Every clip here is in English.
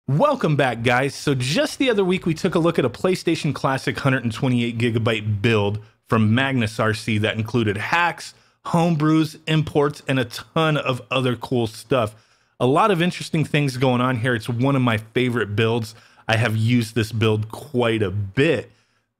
Welcome back, guys. So just the other week, we took a look at a PlayStation Classic 128GB build from Magnus RC that included hacks, homebrews, imports, and a ton of other cool stuff. A lot of interesting things going on here. It's one of my favorite builds. I have used this build quite a bit.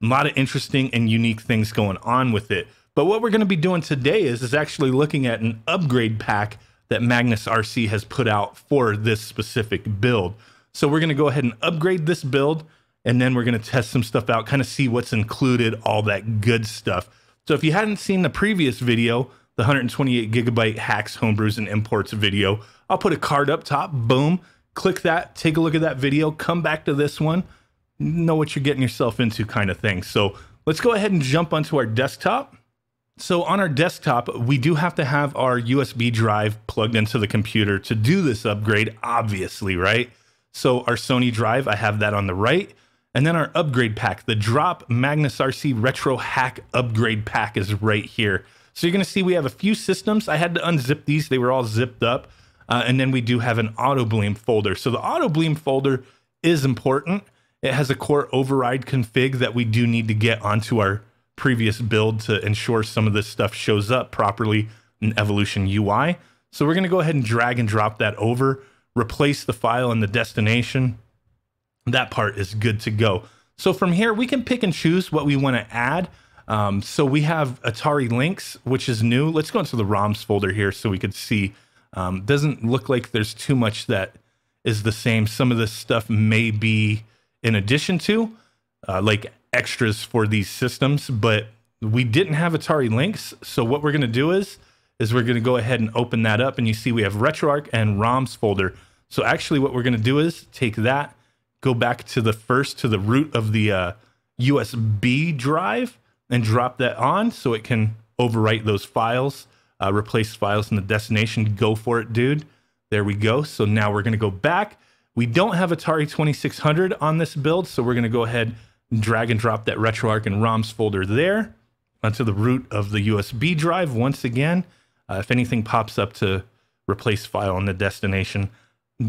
A lot of interesting and unique things going on with it. But what we're going to be doing today is actually looking at an upgrade pack that Magnus RC has put out for this specific build. So we're going to go ahead and upgrade this build, and then we're going to test some stuff out, kind of see what's included, all that good stuff. So if you hadn't seen the previous video, the 128GB hacks, homebrews, and imports video, I'll put a card up top. Boom. Click that. Take a look at that video. Come back to this one. Know what you're getting yourself into, kind of thing. So let's go ahead and jump onto our desktop. So on our desktop, we do have to have our USB drive plugged into the computer to do this upgrade, obviously, right? So our Sony drive, I have that on the right. And then our upgrade pack, the Drop Magnus RC Retro Hack Upgrade Pack is right here. So you're going to see we have a few systems. I had to unzip these. They were all zipped up. And then we do have an Autobleem folder. So the Autobleem folder is important. It has a core override config that we do need to get onto our previous build to ensure some of this stuff shows up properly in Evolution UI. So we're going to go ahead and drag and drop that over. Replace the file in the destination. That part is good to go. So from here, we can pick and choose what we want to add. So we have Atari Lynx, which is new. Let's go into the ROMs folder here so we could see. Doesn't look like there's too much that is the same. Some of this stuff may be in addition to, like extras for these systems, but we didn't have Atari Lynx. So what we're going to do is we're going to go ahead and open that up, and you see we have RetroArch and ROMs folder. So actually what we're going to do is take that, go back to the root of the USB drive and drop that on so it can overwrite those files, replace files in the destination. Go for it, dude. There we go. So now we're going to go back. We don't have Atari 2600 on this build, so we're going to go ahead and drag and drop that RetroArch and ROMs folder there onto the root of the USB drive once again. If anything pops up to replace file in the destination,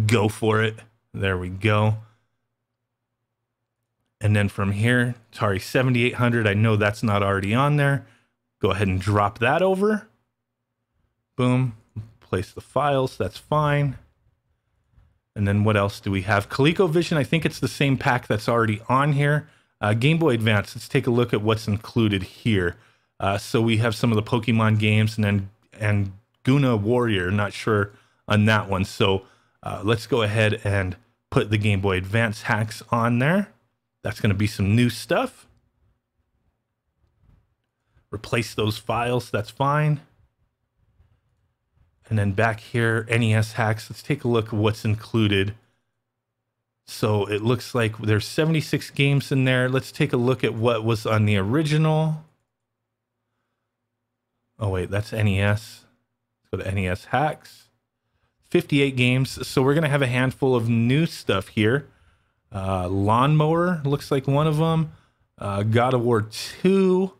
go for it. There we go. And then from here, Atari 7800, I know that's not already on there. Go ahead and drop that over. Boom. Place the files. That's fine. And then what else do we have? Colecovision, I think it's the same pack that's already on here. Game Boy Advance, let's take a look at what's included here. So we have some of the Pokemon games and Guna Warrior, not sure on that one. So let's go ahead and put the Game Boy Advance hacks on there. That's going to be some new stuff. Replace those files, that's fine. And then back here, Nes Hacks, let's take a look at what's included. So it looks like there's 76 games in there. Let's take a look at what was on the original. Oh wait, that's NES. Let's go to Nes Hacks. 58 games. So we're going to have a handful of new stuff here. Lawnmower looks like one of them. God of War 2.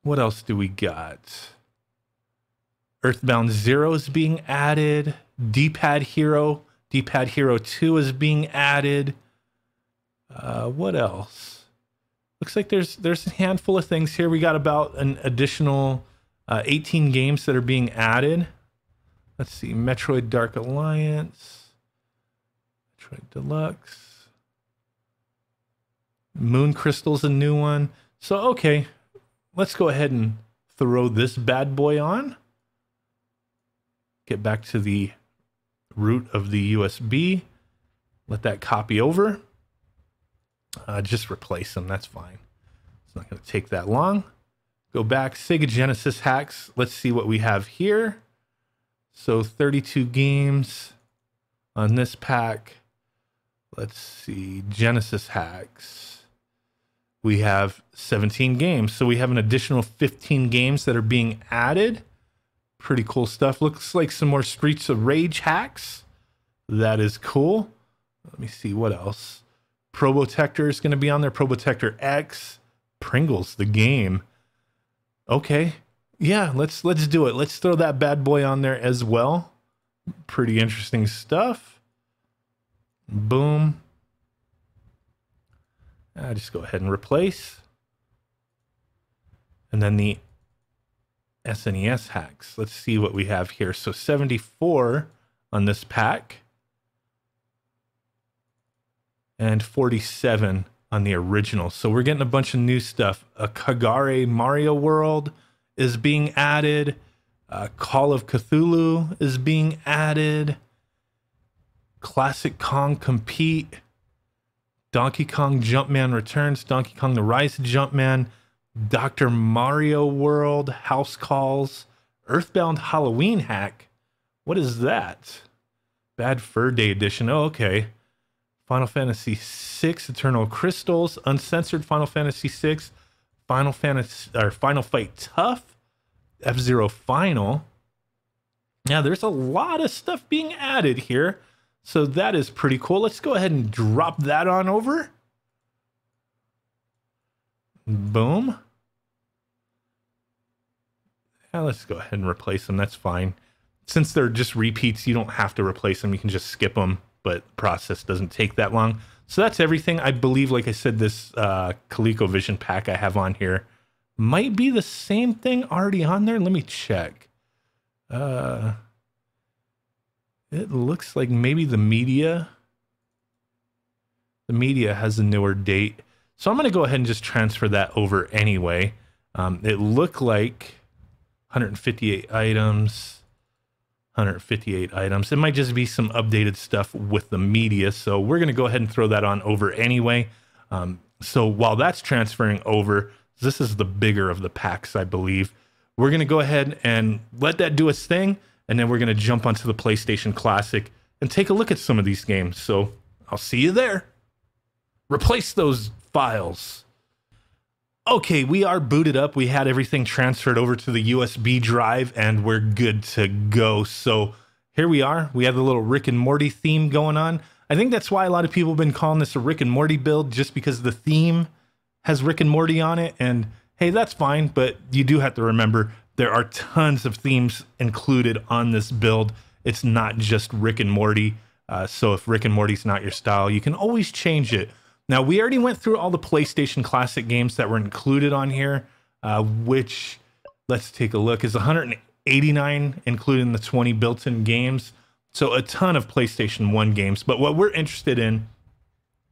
What else do we got? Earthbound Zero is being added. D-Pad Hero 2 is being added. What else? Looks like there's a handful of things here. We got about an additional 18 games that are being added. Let's see, Metroid Dark Alliance, Metroid Deluxe, Moon Crystal's a new one. So, okay, let's go ahead and throw this bad boy on. Get back to the root of the USB. Let that copy over. Just replace them, that's fine. It's not going to take that long. Go back, Sega Genesis Hax. Let's see what we have here. So 32 games on this pack. Let's see, Genesis Hax. We have 17 games. So we have an additional 15 games that are being added. Pretty cool stuff. Looks like some more Streets of Rage hacks. That is cool. Let me see what else. Probotector is going to be on there. Probotector X. Pringles, the game. Okay. Yeah, let's do it. Let's throw that bad boy on there as well. Pretty interesting stuff. Boom. Just go ahead and replace. And then the SNES Hacks. Let's see what we have here. So 74 on this pack. And 47 on the original. So we're getting a bunch of new stuff. A Kagare Mario World is being added. Call of Cthulhu is being added. Classic Kong Compete. Donkey Kong Jumpman Returns. Donkey Kong The Rise of Jumpman. Dr. Mario World. House Calls. Earthbound Halloween Hack. What is that? Bad Fur Day Edition. Oh, okay. Final Fantasy VI, Eternal Crystals, Uncensored Final Fantasy VI, Final Fight Tough, F-Zero Final. Yeah, there's a lot of stuff being added here, so that is pretty cool. Let's go ahead and drop that on over. Boom. Yeah, let's go ahead and replace them. That's fine. Since they're just repeats, you don't have to replace them. You can just skip them. But the process doesn't take that long. So that's everything. I believe, like I said, this ColecoVision pack I have on here might be the same thing already on there. Let me check. It looks like maybe the media has a newer date. So I'm going to go ahead and just transfer that over anyway. It looked like 158 items. 158 items. It might just be some updated stuff with the media. So we're going to go ahead and throw that on over anyway. So while that's transferring over, this is the bigger of the packs, I believe. We're going to go ahead and let that do its thing. And then we're going to jump onto the PlayStation Classic and take a look at some of these games. So I'll see you there. Replace those files. Okay, we are booted up. We had everything transferred over to the USB drive and we're good to go. So here we are. We have the little Rick and Morty theme going on. I think that's why a lot of people have been calling this a Rick and Morty build, just because the theme has Rick and Morty on it. And hey, that's fine, but you do have to remember there are tons of themes included on this build. It's not just Rick and Morty. So if Rick and Morty's not your style, you can always change it. Now, we already went through all the PlayStation Classic games that were included on here, which, let's take a look, is 189, including the 20 built-in games. So a ton of PlayStation 1 games. But what we're interested in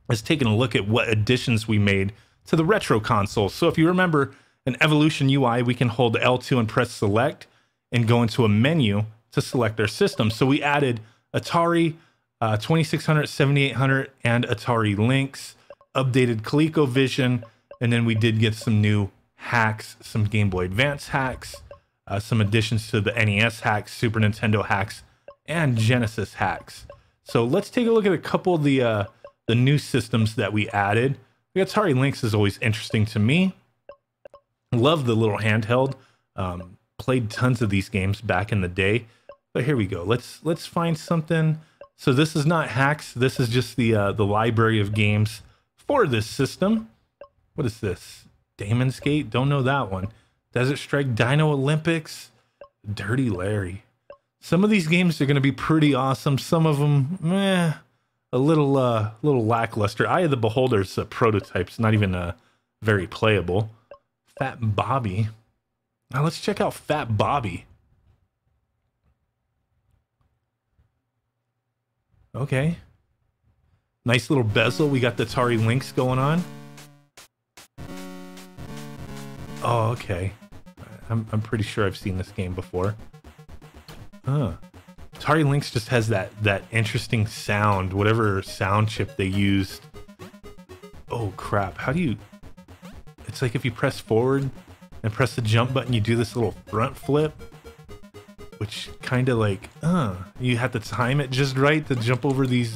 is taking a look at what additions we made to the retro console. So if you remember, in Evolution UI, we can hold L2 and press select and go into a menu to select our system. So we added Atari 2600, 7800, and Atari Lynx. Updated ColecoVision, and then we did get some new hacks, some Game Boy Advance hacks, some additions to the NES hacks, Super Nintendo hacks, and Genesis hacks. So let's take a look at a couple of the new systems that we added. The Atari Lynx is always interesting to me. Love the little handheld. Played tons of these games back in the day. But here we go. Let's find something. So this is not hacks. This is just the library of games for this system. What is this? Damon's Gate? Don't know that one. Desert Strike, Dino Olympics, Dirty Larry. Some of these games are going to be pretty awesome. Some of them, a little lackluster. Eye of the Beholder's prototype's not even very playable. Fat Bobby. Now let's check out Fat Bobby. Okay. Nice little bezel. We got the Atari Lynx going on. Oh, okay. I'm pretty sure I've seen this game before. Atari Lynx just has that interesting sound, whatever sound chip they used. Oh crap, how do you... It's like if you press forward and press the jump button, you do this little front flip, which kind of like, you have to time it just right to jump over these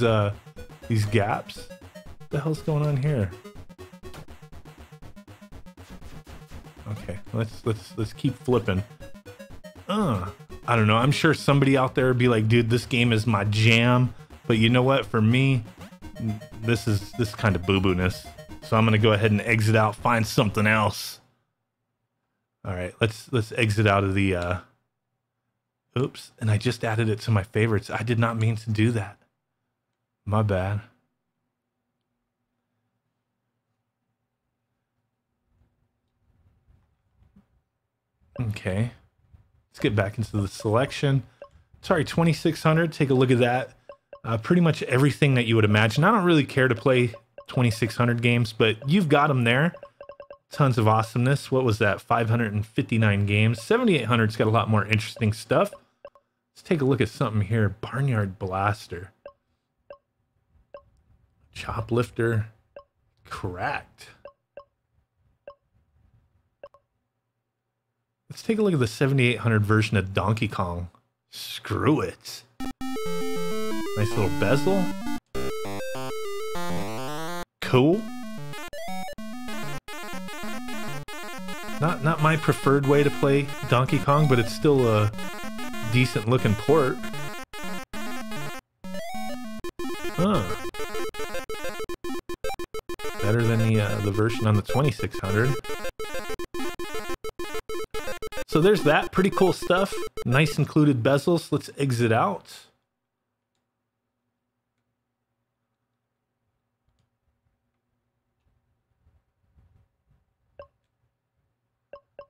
gaps. What the hell's going on here? Okay, let's keep flipping. I don't know. I'm sure somebody out there would be like, dude, this game is my jam. But you know what? For me, this is kind of boo-boo-ness. So I'm gonna go ahead and exit out, find something else. All right, let's exit out of the. Oops, and I just added it to my favorites. I did not mean to do that. My bad. Okay. Let's get back into the selection. Sorry, 2600. Take a look at that. Pretty much everything that you would imagine. I don't really care to play 2600 games, but you've got them there. Tons of awesomeness. What was that? 559 games. 7800's got a lot more interesting stuff. Let's take a look at something here. Barnyard Blaster. Choplifter. Cracked. Let's take a look at the 7800 version of Donkey Kong. Screw it. Nice little bezel. Cool. Not my preferred way to play Donkey Kong, but it's still a decent looking port. Huh. Better than the version on the 2600. So there's that. Pretty cool stuff. Nice included bezels. Let's exit out.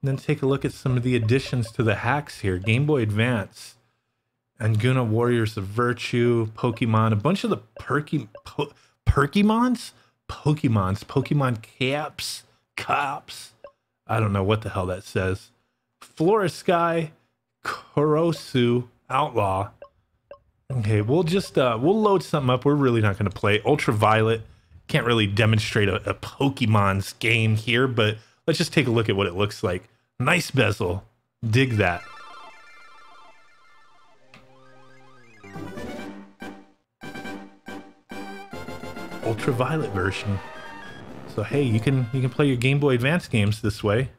Then take a look at some of the additions to the hacks here. Game Boy Advance, Anguna Warriors of Virtue, Pokemon, a bunch of the Pokemon Cops. I don't know what the hell that says. Flora Sky, Kurosu, Outlaw. Okay, we'll just, we'll load something up. We're really not going to play. Ultraviolet. Can't really demonstrate a Pokemon's game here, but let's just take a look at what it looks like. Nice bezel. Dig that. Ultraviolet version. So hey, you can play your Game Boy Advance games this way.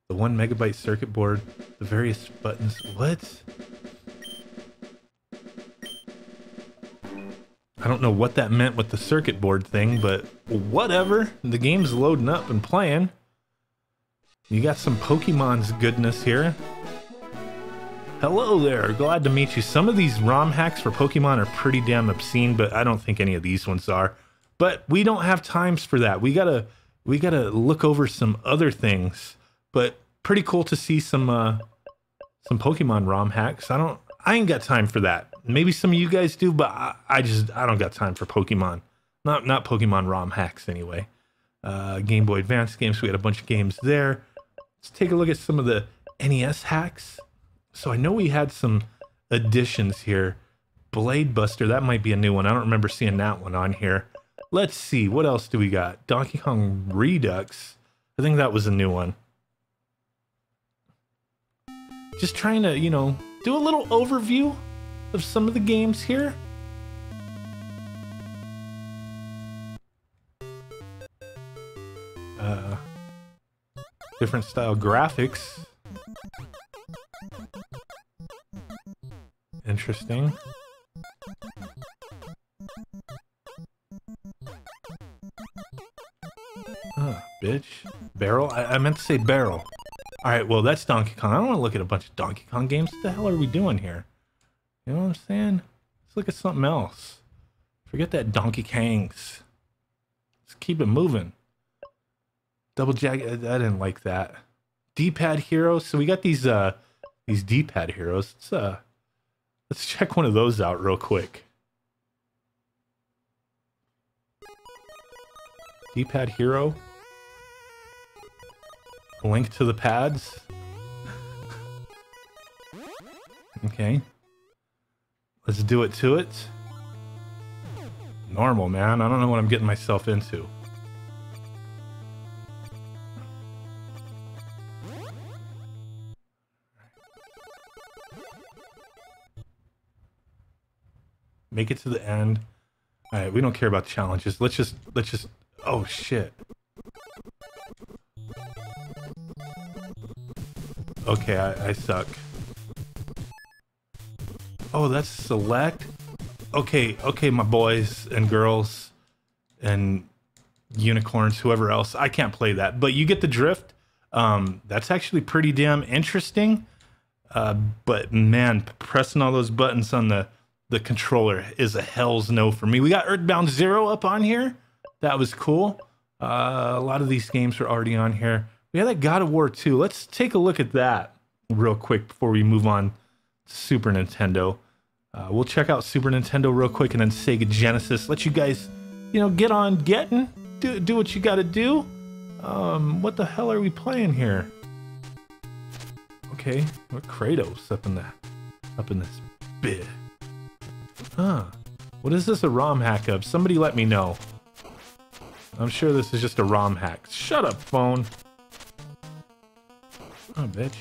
The 1 megabyte circuit board, the various buttons. What? I don't know what that meant with the circuit board thing, but whatever. The game's loading up and playing. You got some Pokemon's goodness here. Hello there, glad to meet you. Some of these ROM hacks for Pokemon are pretty damn obscene, but I don't think any of these ones are. But we don't have times for that. We gotta look over some other things. But pretty cool to see some Pokemon ROM hacks. I ain't got time for that. Maybe some of you guys do, but I don't got time for Pokemon. Not Pokemon ROM hacks anyway. Game Boy Advance games. We got a bunch of games there. Let's take a look at some of the NES hacks. So I know we had some additions here. Blade Buster, that might be a new one. I don't remember seeing that one on here. Let's see, what else do we got? Donkey Kong Redux. I think that was a new one. Just trying to, you know, do a little overview of some of the games here. Different style graphics. Interesting. Bitch. Barrel? I meant to say barrel. Alright, well, that's Donkey Kong. I don't want to look at a bunch of Donkey Kong games. What the hell are we doing here? You know what I'm saying? Let's look at something else. Forget that Donkey Kongs. Let's keep it moving. Double Jack, I didn't like that. D-pad heroes. So we got these D-pad heroes. Let's check one of those out real quick. D-pad hero. Link to the pads. Okay. Let's do it to it. Normal, man. I don't know what I'm getting myself into. Make it to the end. All right, we don't care about challenges. Let's just. Oh shit. Okay, I suck. Oh, that's select. Okay, my boys and girls and unicorns, whoever else. I can't play that, but you get the drift. That's actually pretty damn interesting. But man, pressing all those buttons on the controller is a hell's no for me. We got Earthbound Zero up on here. That was cool. A lot of these games are already on here. We had that God of War 2. Let's take a look at that real quick before we move on to Super Nintendo. We'll check out Super Nintendo real quick and then Sega Genesis. Let you guys, get on getting. Do what you gotta do. What the hell are we playing here? Okay, we're Kratos up in this bit. Huh. What is this a ROM hack of? Somebody let me know. I'm sure this is just a ROM hack. Shut up, phone. Oh, bitch.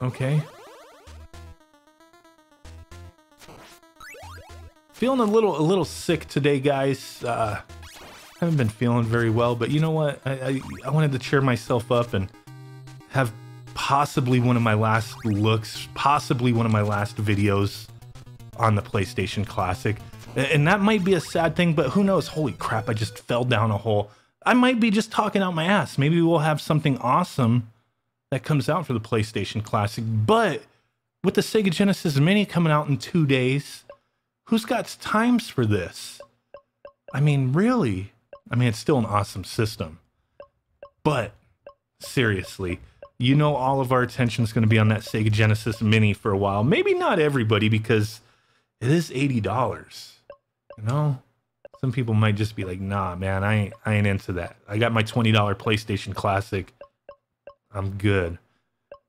Okay. Feeling a little sick today, guys. Haven't been feeling very well, but you know what? I wanted to cheer myself up and have possibly one of my last looks, possibly one of my last videos on the PlayStation Classic. And that might be a sad thing, but who knows? Holy crap, I just fell down a hole. I might be just talking out my ass. Maybe we'll have something awesome that comes out for the PlayStation Classic. But with the Sega Genesis Mini coming out in 2 days, who's got times for this? I mean, really? I mean, it's still an awesome system. But seriously, all of our attention is going to be on that Sega Genesis Mini for a while. Maybe not everybody, because it is $80. Some people might just be like, nah, man, I ain't into that. I got my $20 PlayStation Classic. I'm good.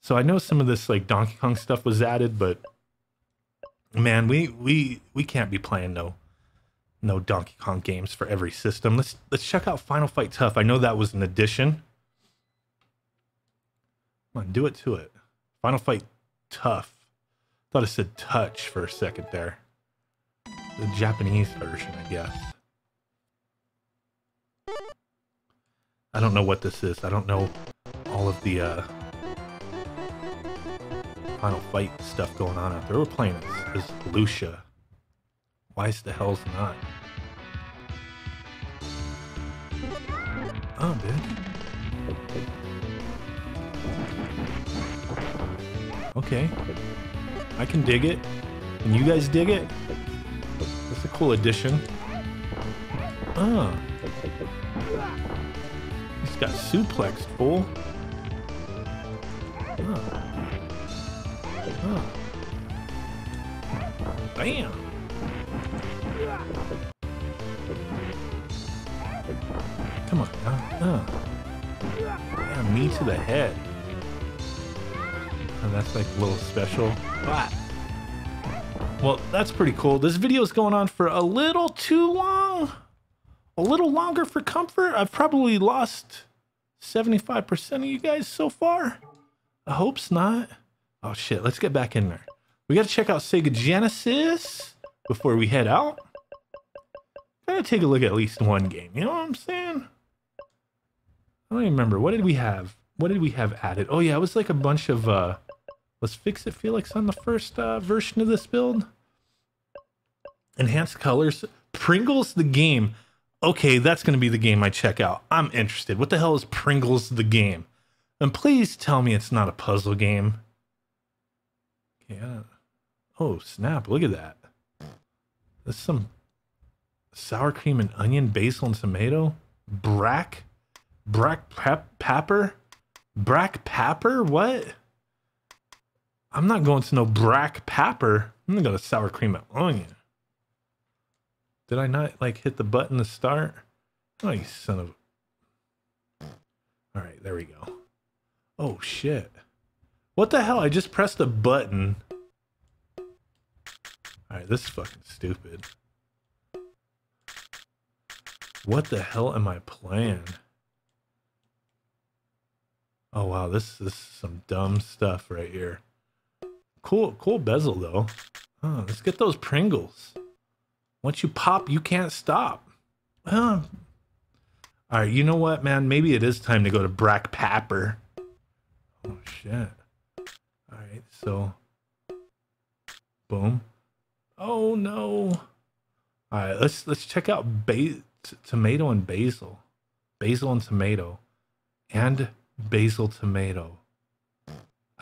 So I know some of this like Donkey Kong stuff was added, but man, we can't be playing no Donkey Kong games for every system. Let's check out Final Fight Tough. I know that was an addition. Come on, do it to it. Final Fight Tough. Thought it said touch for a second there. The Japanese version, I guess. I don't know what this is. I don't know all of the Final Fight stuff going on out there. We're playing as Lucia. Why the hell's not? Oh, bitch. Okay. I can dig it. Can you guys dig it? That's a cool addition. Oh. He's got suplexed, fool. Oh. Oh. Bam. Come on. Yeah, knee to the head. And that's like a little special. Ah. Well, that's pretty cool. This video is going on for a little too long. A little longer for comfort. I've probably lost 75% of you guys so far. I hope's not. Oh shit, let's get back in there. We gotta check out Sega Genesis before we head out. Gotta take a look at least one game, you know what I'm saying? I don't even remember. What did we have? What did we have added? Oh yeah, it was like a bunch of Let's Fix It Felix on the first version of this build. Enhanced colors. Pringles the game. Okay, that's going to be the game I check out. I'm interested. What the hell is Pringles the game? And please tell me it's not a puzzle game. Yeah. Oh, snap. Look at that. There's some sour cream and onion, basil and tomato. Brack pepper? Brack pepper? What? I'm not going to no brack pepper. I'm going to go to sour cream and onion. Did I not like hit the button to start? Oh, you son of a... All right, there we go. Oh, shit. What the hell? I just pressed a button. All right, this is fucking stupid. What the hell am I playing? Oh, wow, this is some dumb stuff right here. Cool bezel, though. Oh, let's get those Pringles. Once you pop, you can't stop. All right, you know what, man? Maybe it is time to go to Brack Pepper. Oh, shit. All right, so... Boom. Oh, no. All right, let's check out tomato and basil. Basil and tomato. And basil tomato.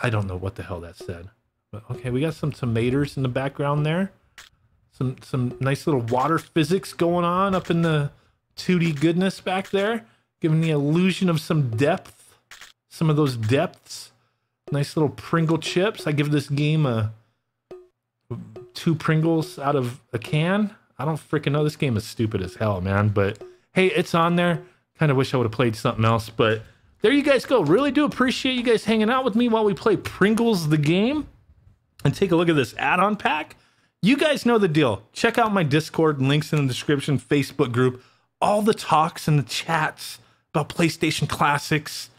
I don't know what the hell that said. But okay, we got some tomatoes in the background there. Some nice little water physics going on up in the 2D goodness back there, giving the illusion of some depth, some of those depths. Nice little Pringle chips. I give this game a 2 Pringles out of a can. I don't freaking know. This game is stupid as hell, man. But hey, it's on there. Kind of wish I would have played something else, but there you guys go. Really do appreciate you guys hanging out with me while we play Pringles the game. And take a look at this add-on pack. You guys know the deal. Check out my Discord, links in the description, Facebook group. All the talks and the chats about PlayStation Classics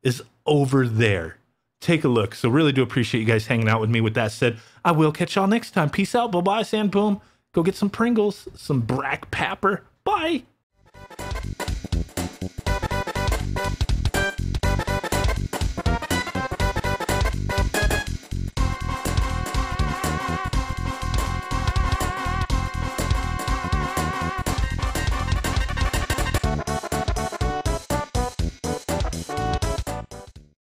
is over there. Take a look. So really do appreciate you guys hanging out with me. With that said, I will catch y'all next time. Peace out. Bye-bye, Sand Boom. Go get some Pringles, some Brack Pepper. Bye.